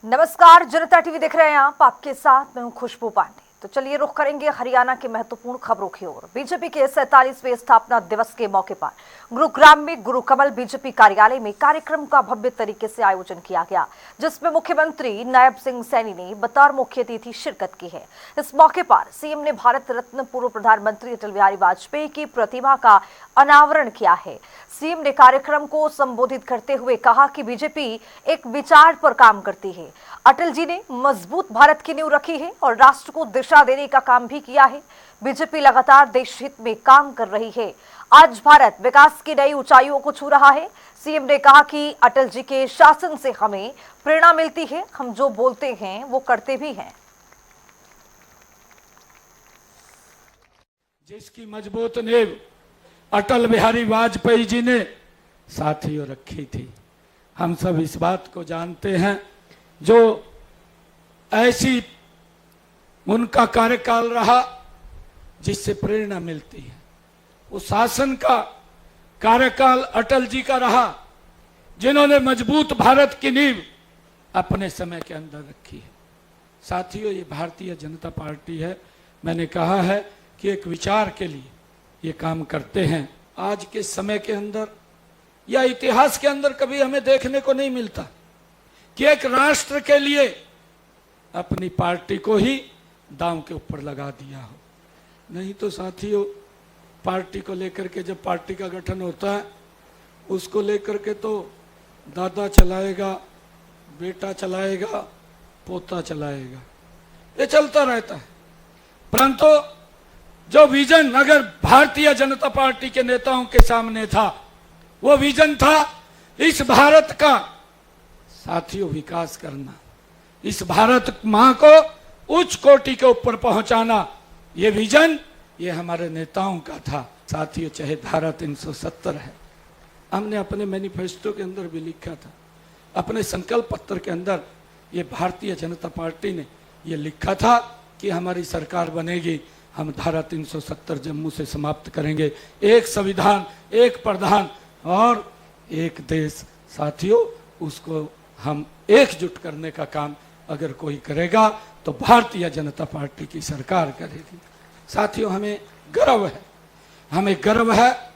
नमस्कार, जनता टीवी देख रहे हैं आप। आपके साथ मैं हूं खुशबू पांडे। तो चलिए रुख करेंगे हरियाणा की महत्वपूर्ण खबरों की ओर। बीजेपी के 47वें स्थापना दिवस के मौके पर गुरुग्राम में गुरु कमल बीजेपी कार्यालय में कार्यक्रम का भव्य तरीके से आयोजन किया गया, जिसमें मुख्यमंत्री नायब सिंह सैनी ने बतौर मुख्य अतिथि शिरकत की है। इस मौके पर सीएम ने भारत रत्न पूर्व प्रधानमंत्री अटल बिहारी वाजपेयी की प्रतिमा का अनावरण किया है। सीएम ने कार्यक्रम को संबोधित करते हुए कहा कि बीजेपी एक विचार पर काम करती है। अटल जी ने मजबूत भारत की नींव रखी है और राष्ट्र को दिशा देने का काम भी किया है। बीजेपी लगातार देश हित में काम कर रही है। आज भारत विकास की नई ऊंचाइयों को छू रहा है। सीएम ने कहा कि अटल जी के शासन से हमें प्रेरणा मिलती है। हम जो बोलते हैं वो करते भी हैं। जिसकी मजबूत नींव अटल बिहारी वाजपेयी जी ने साथियों रखी थी। हम सब इस बात को जानते हैं। जो ऐसी उनका कार्यकाल रहा जिससे प्रेरणा मिलती है, वो शासन का कार्यकाल अटल जी का रहा, जिन्होंने मजबूत भारत की नींव अपने समय के अंदर रखी है। साथियों, ये भारतीय जनता पार्टी है। मैंने कहा है कि एक विचार के लिए ये काम करते हैं। आज के समय के अंदर या इतिहास के अंदर कभी हमें देखने को नहीं मिलता कि एक राष्ट्र के लिए अपनी पार्टी को ही दांव के ऊपर लगा दिया हो। नहीं तो साथियों, पार्टी को लेकर के जब पार्टी का गठन होता है, उसको लेकर के तो दादा चलाएगा, बेटा चलाएगा, पोता चलाएगा, ये चलता रहता है। परंतु जो विजन अगर भारतीय जनता पार्टी के नेताओं के सामने था, वो विजन था इस भारत का साथियों विकास करना, इस भारत मां को उच्च कोटि के ऊपर पहुंचाना। ये विजन ये हमारे नेताओं का था। साथियों, चाहे धारा 370 है, हमने अपने मैनिफेस्टो के अंदर भी लिखा था, अपने संकल्प पत्र के अंदर ये भारतीय जनता पार्टी ने ये लिखा था कि हमारी सरकार बनेगी, हम धारा 370 जम्मू से समाप्त करेंगे, एक संविधान, एक प्रधान और एक देश। साथियों, उसको हम एकजुट करने का काम अगर कोई करेगा तो भारतीय जनता पार्टी की सरकार करेगी। साथियों, हमें गर्व है, हमें गर्व है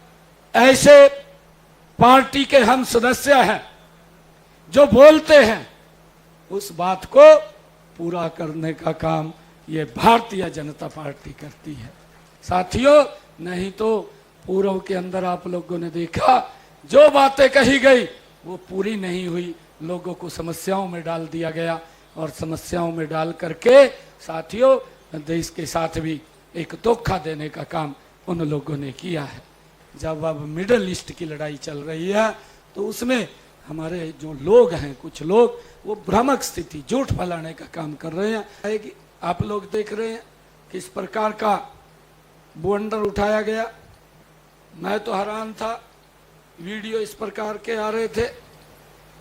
ऐसे पार्टी के हम सदस्य हैं जो बोलते हैं उस बात को पूरा करने का काम ये भारतीय जनता पार्टी करती है। साथियों, नहीं तो पूर्व के अंदर आप लोगों ने देखा जो बातें कही गई वो पूरी नहीं हुई, लोगों को समस्याओं में डाल दिया गया और समस्याओं में डाल करके साथियों देश के साथ भी एक धोखा देने का काम उन लोगों ने किया है। जब अब मिडिल ईस्ट की लड़ाई चल रही है तो उसमें हमारे जो लोग हैं, कुछ लोग वो भ्रामक स्थिति, झूठ फैलाने का काम कर रहे हैं। आप लोग देख रहे हैं किस प्रकार का बवंडर उठाया गया। मैं तो हैरान था, वीडियो इस प्रकार के आ रहे थे,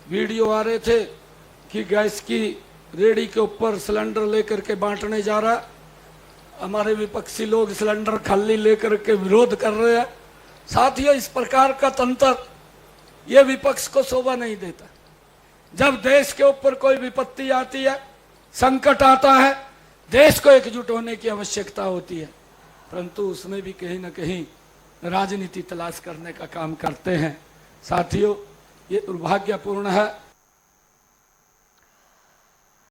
वीडियो आ रहे थे कि गैस की रेडी के ऊपर सिलेंडर लेकर के बांटने जा रहा, हमारे विपक्षी लोग सिलेंडर खाली लेकर के विरोध कर रहे हैं। साथियों, इस प्रकार का तंत्र ये विपक्ष को शोभा नहीं देता। जब देश के ऊपर कोई विपत्ति आती है, संकट आता है, देश को एकजुट होने की आवश्यकता होती है, परंतु उसमें भी कहीं ना कहीं राजनीति तलाश करने का काम करते हैं। साथियों, ये दुर्भाग्यपूर्ण है।